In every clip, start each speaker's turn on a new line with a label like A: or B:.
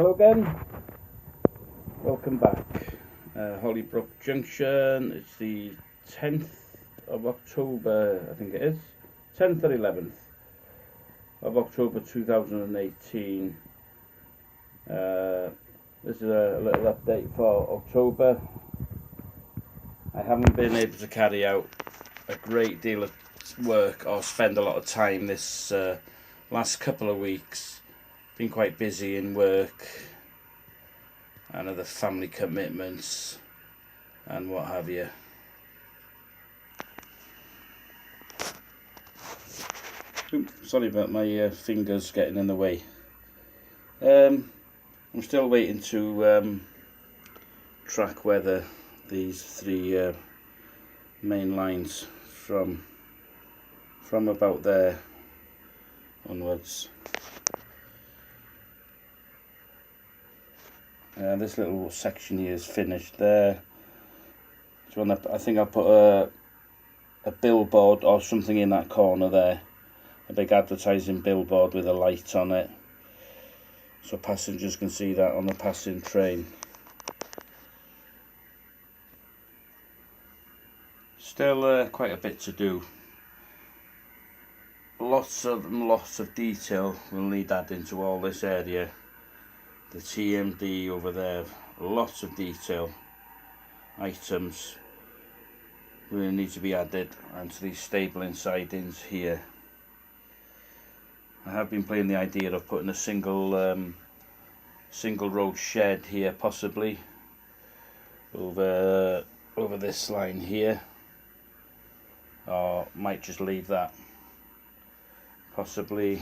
A: Hello again, welcome back. Hollybrook Junction, it's the 10th of October, I think it is, 10th or 11th of October 2018. This is a little update for October. I haven't been able to carry out a great deal of work or spend a lot of time this last couple of weeks. Been quite busy in work and other family commitments and what have you. Oops, sorry about my fingers getting in the way. I'm still waiting to track whether these three main lines from about there onwards. This little section here is finished there. So I think I'll put a billboard or something in that corner there, a big advertising billboard with a light on it, so passengers can see that on the passing train. Still quite a bit to do. Lots of detail will need adding to all this area. The TMD over there, lots of detail items really need to be added, and to these stabling sidings here. I have been playing the idea of putting a single road shed here, possibly over this line here, or might just leave that. Possibly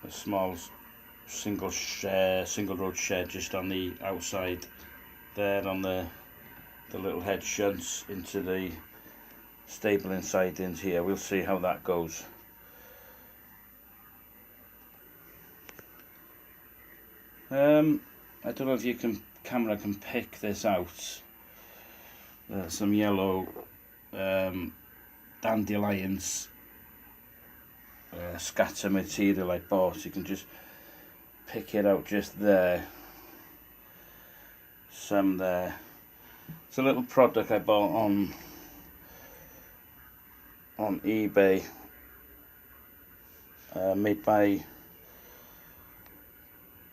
A: a small single road shed just on the outside there, on the little head shunts into the stabling sidings here. We'll see how that goes. I don't know if camera can pick this out. Some yellow dandelions scatter material I bought. You can just pick it out just there. Some there. It's a little product I bought on eBay, made by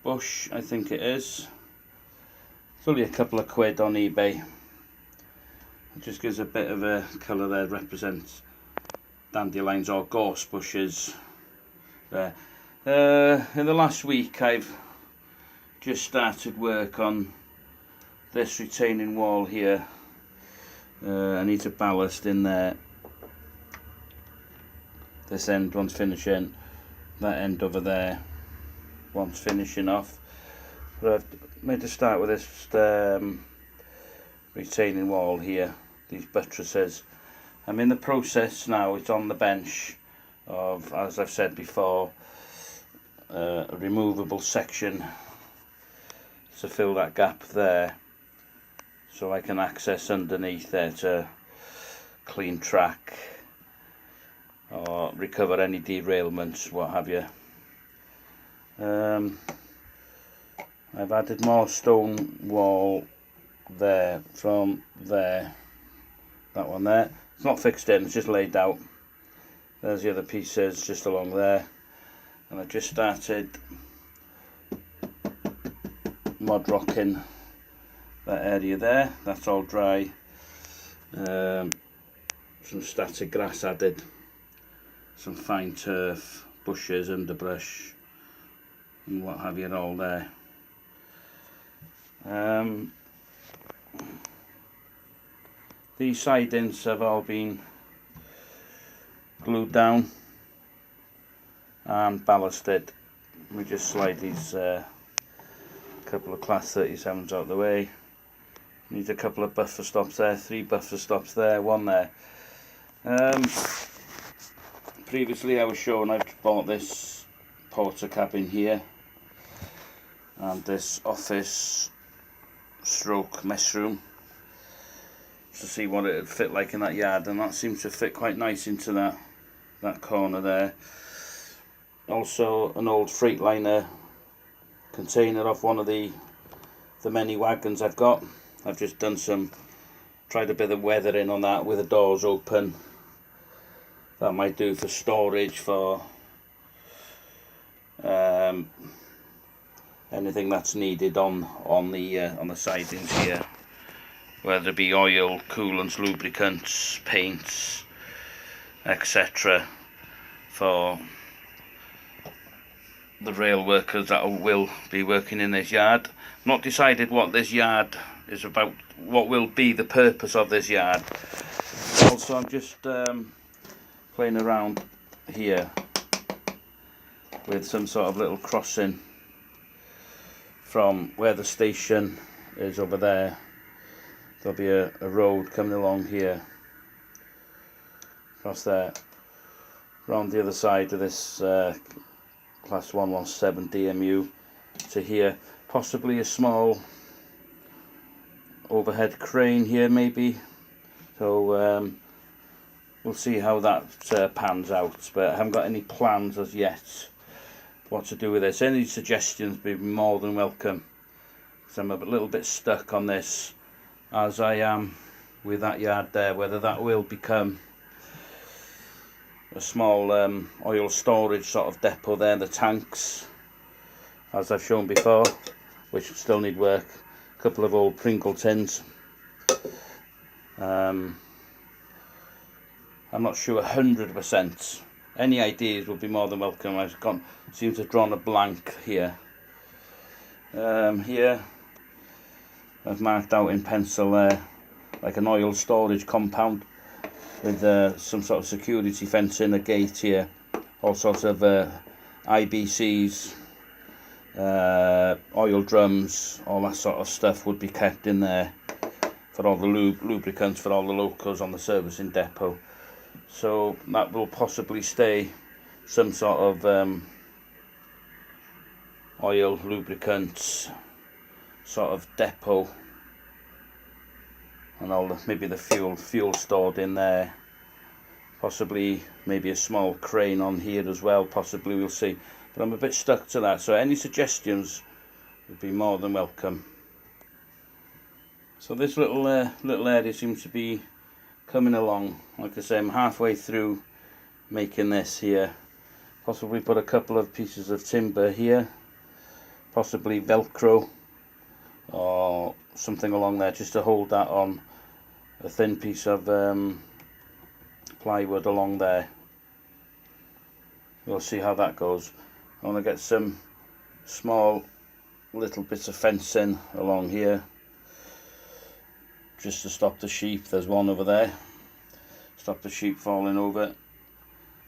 A: Bush, I think it is. It's only a couple of quid on eBay. It just gives a bit of a colour there, represents dandelions or gorse bushes there. In the last week I've just started work on this retaining wall here. I need to ballast in there. This end wants finishing, that end over there wants finishing off. But I've made a start with this retaining wall here, these buttresses. I'm in the process now, it's on the bench, of, as I've said before, a removable section to fill that gap there, so I can access underneath there to clean track or recover any derailments, what have you. I've added more stone wall there from there, that one there. It's not fixed in, it's just laid out. There's the other pieces just along there, and I just started mud rocking that area there. That's all dry. Some static grass added, some fine turf, bushes, underbrush and what have you, and all there. These sidings have all been glued down and ballasted. We just slide these couple of class 37s out of the way. Need a couple of buffer stops there, 3 buffer stops there, 1 there. Previously I was shown I've bought this porter cabin here and this office stroke mess room to see what it would fit like in that yard, and that seems to fit quite nice into that corner there. Also an old Freightliner container off one of the many wagons I've got. I've just tried a bit of weathering on that with the doors open. That might do for storage, for anything that's needed on the sidings here, whether it be oil, coolants, lubricants, paints, etc., for the rail workers that will be working in this yard. Not decided what this yard is about, what will be the purpose of this yard. Also, I'm just playing around here with some sort of little crossing from where the station is over there. There'll be a road coming along here, across there, around the other side of this Class 117 DMU to here. Possibly a small overhead crane here, maybe. So we'll see how that pans out, but I haven't got any plans as yet what to do with this. Any suggestions would be more than welcome, because I'm a little bit stuck on this, as I am with that yard there, whether that will become a small oil storage sort of depot there, the tanks, as I've shown before, which still need work. A couple of old Pringle tins. I'm not sure 100%. Any ideas would be more than welcome. Seem to have drawn a blank here. Here I've marked out in pencil there like an oil storage compound with some sort of security fencing, a gate here, all sorts of IBCs, oil drums, all that sort of stuff would be kept in there for all the lubricants for all the locos on the servicing depot. So that will possibly stay some sort of oil, lubricants sort of depot, and all maybe the fuel stored in there. Possibly maybe a small crane on here as well, possibly, we'll see. But I'm a bit stuck to that, so any suggestions would be more than welcome. So this little area seems to be coming along. Like I say, I'm halfway through making this here. Possibly put a couple of pieces of timber here, possibly Velcro or something along there, just to hold that on a thin piece of plywood along there. We'll see how that goes. I want to get some small little bits of fencing along here, just to stop the sheep. There's one over there. Stop the sheep falling over,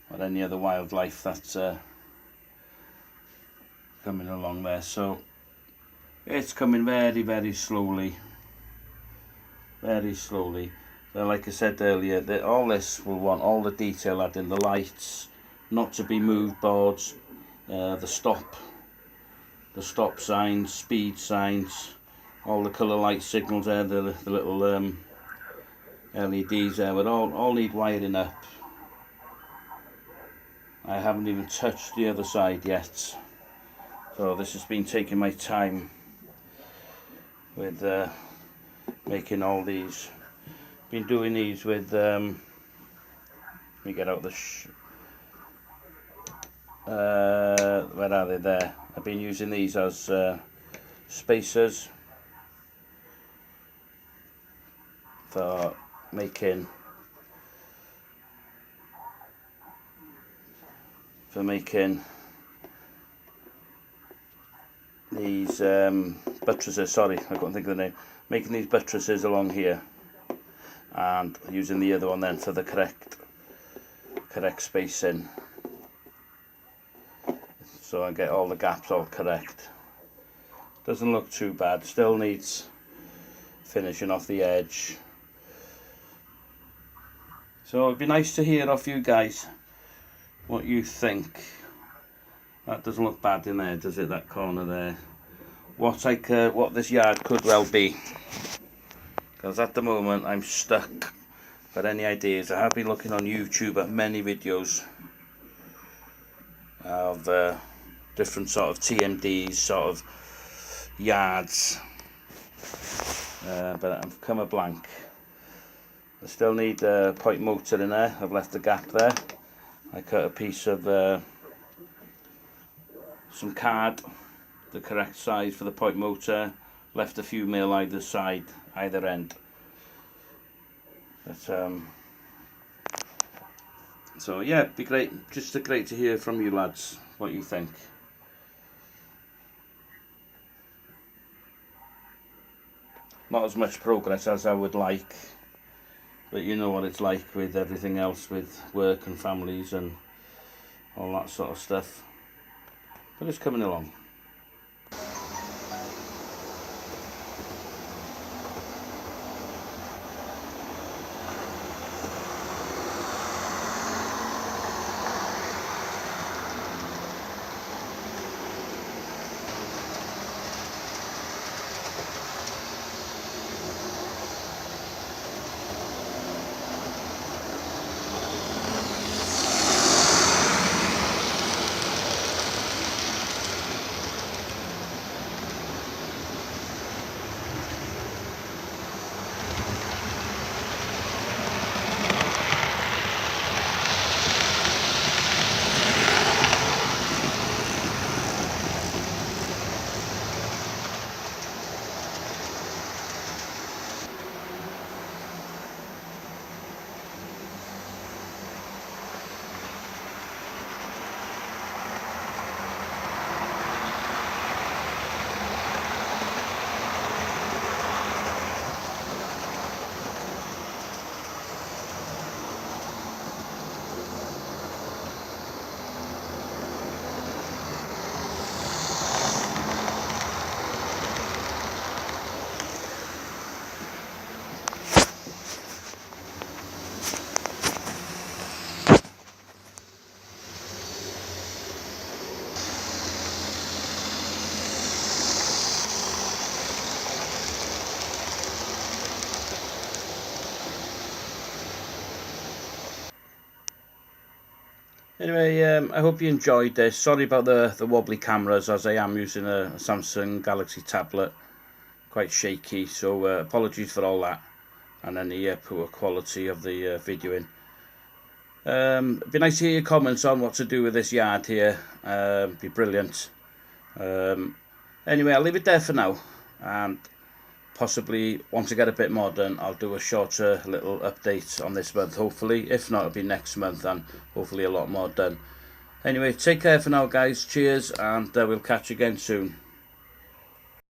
A: or any other wildlife that's coming along there. So it's coming very, very slowly. Very slowly. But like I said earlier, that all this will want all the detail added in, the lights, not to be moved boards, the stop signs, speed signs, all the colour light signals there, the little LEDs there, but all need wiring up. I haven't even touched the other side yet, so this has been taking my time with making all these. Been doing these with let me get out the where are they? There. I've been using these as spacers for making these buttresses. Sorry, I couldn't think of the name. Making these buttresses along here, and using the other one then for the correct spacing, so I get all the gaps all correct. Doesn't look too bad. Still needs finishing off the edge. So it'd be nice to hear off you guys what you think. That doesn't look bad in there, does it? That corner there. What this yard could well be. Because at the moment I'm stuck. For any ideas, I have been looking on YouTube at many videos of different sort of TMDs, sort of yards, but I've come a blank. I still need a point motor in there. I've left a gap there. I cut a piece of some card, the correct size for the point motor, left a few mil either side, either end. But so yeah, it'd be great, just great to hear from you lads, what you think. Not as much progress as I would like, but you know what it's like with everything else, with work and families and all that sort of stuff. But it's coming along. Anyway, I hope you enjoyed this. Sorry about the wobbly cameras, as I am using a Samsung Galaxy tablet. Quite shaky, so apologies for all that. And any poor quality of the videoing. It'd be nice to hear your comments on what to do with this yard here. Be brilliant. Anyway, I'll leave it there for now. And possibly, once I get a bit more done, I'll do a shorter little update on this month, hopefully. If not, it'll be next month, and hopefully a lot more done. Anyway, take care for now, guys. Cheers, and we'll catch you again soon.